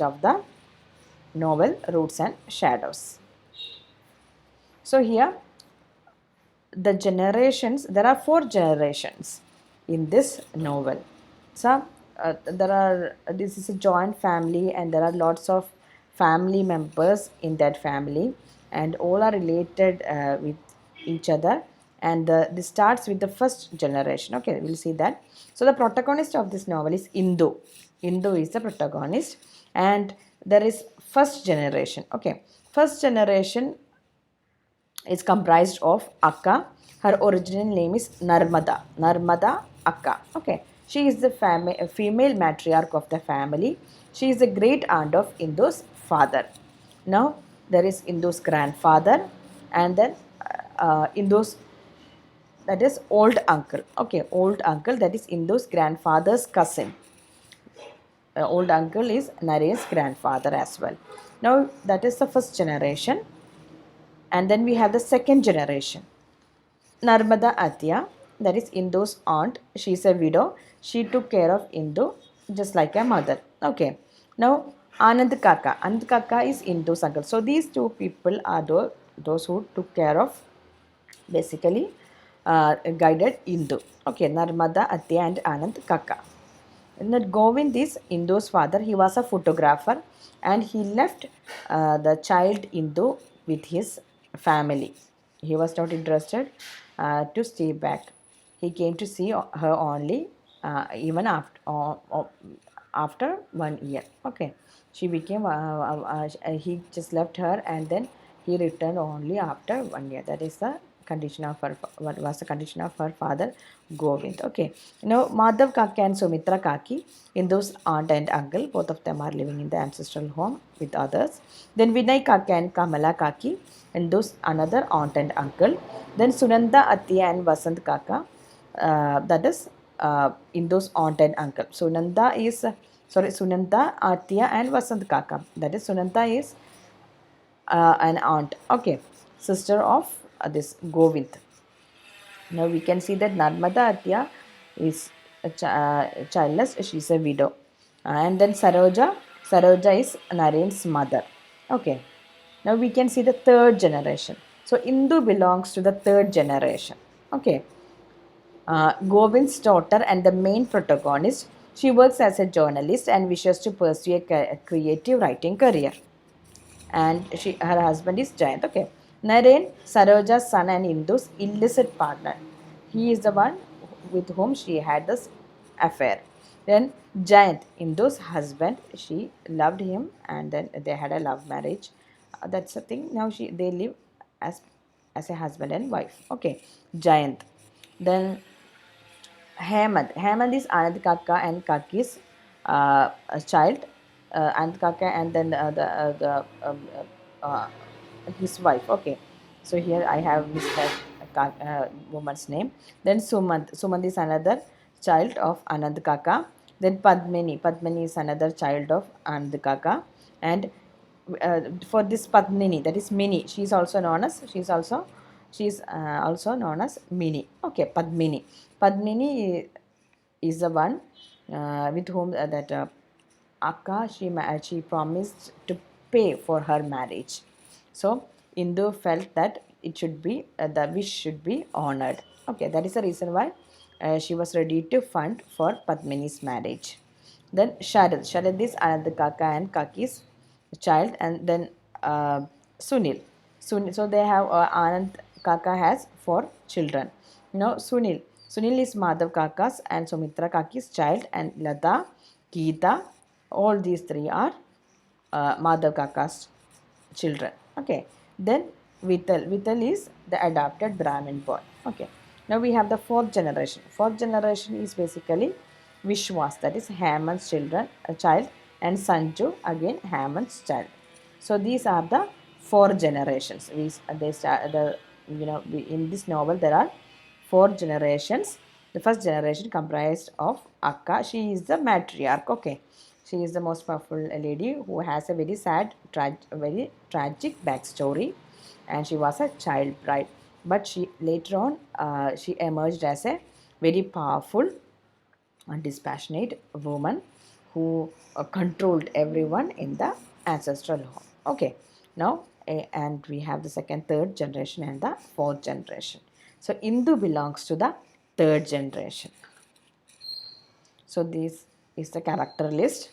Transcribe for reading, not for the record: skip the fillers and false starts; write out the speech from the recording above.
of the novel Roots and Shadows. So here the generations, there are 4 generations in this novel. So this is a joint family and there are lots of family members in that family and all are related with each other, and this starts with the first generation. Okay, we'll see that. So the protagonist of this novel is Indu is the protagonist, and there is first generation. Okay, first generation is comprised of Akka. Her original name is Narmada. Narmada Akka. Okay. She is the female matriarch of the family. She is the great aunt of Indu's father. Now there is Indu's grandfather, and then Indu's, that is old uncle. Okay, old uncle, that is Indu's grandfather's cousin. Old uncle is Naren's grandfather as well. Now that is the first generation, and then we have the second generation. Narmada Atya, that is Indu's aunt. She is a widow. She took care of Indu just like a mother. Okay. Now Anand Kaka. Anand Kaka is Indu's uncle. So these two people are those who took care of, basically guided Indu. Okay, Narmada Atya and Anand Kaka. And that Govind is Indu's father. He was a photographer and he left the child Indu with his family. He was not interested to stay back. He came to see her only even after 1 year. Okay, she became he just left her and then he returned only after 1 year. That is the condition of her, what was the condition of her father Govind. Okay, now Madhav Kaki and Sumitra Kaki, Indu's aunt and uncle, both of them are living in the ancestral home with others. Then Vinay Kaki and Kamala Kaki, Indu's another aunt and uncle. Then Sunanda Atya and Vasant Kaka, that is Indu's aunt and uncle. Sunanda, Atya and Vasant Kaka. That is Sunanda is an aunt. Okay, sister of this Govind. Now we can see that Narmada Atya is childless. She is a widow. And then Saroja is Naren's mother. Okay. Now we can see the third generation. So Indu belongs to the third generation. Okay. Govind's daughter and the main protagonist. She works as a journalist and wishes to pursue a creative writing career. And her husband is Jayant. Okay. Naren, Saroja's son and Indu's illicit partner. He is the one with whom she had this affair. Then Jayant, Indu's husband, she loved him and then they had a love marriage. That's the thing. Now they live as a husband and wife. Okay. Jayant. Then Hemant. Hemant is Anand Kaka and Kaki's child. Anand Kaka and then his wife. Okay. So here I have missed that woman's name. Then Sumant. Sumant is another child of Anand Kaka. Then Padmini. Padmini is another child of Anand Kaka. And for this Padmini, that is Mini, she is also known as Mini. Okay, Padmini. Padmini is the one with whom that Akka she promised to pay for her marriage. So Indu felt that it should be the wish should be honored. Okay, that is the reason why she was ready to fund for Padmini's marriage. Then Sharad. Sharad is Anand Kaka and Kaki's child, and then Sunil. So they have Anand Kaka has 4 children. Now Sunil. Sunil is Madhav Kaka's and Sumitra Kaki's child, and Lata, Geeta, all these 3 are Madhav Kaka's children. Okay. Then Vital. Vital is the adopted Brahmin boy. Okay. Now we have the 4th generation. 4th generation is basically Vishwas, that is Hemant's child, and Sanju, again Hemant's child. So these are the 4 generations. In this novel there are 4 generations. The first generation comprised of Akka. She is the matriarch. Okay. She is the most powerful lady who has a very sad, very tragic backstory, and she was a child bride. But she later on she emerged as a very powerful and dispassionate woman who controlled everyone in the ancestral home. Okay, now and we have the second, third generation and the fourth generation. So Indu belongs to the third generation. So this is the character list.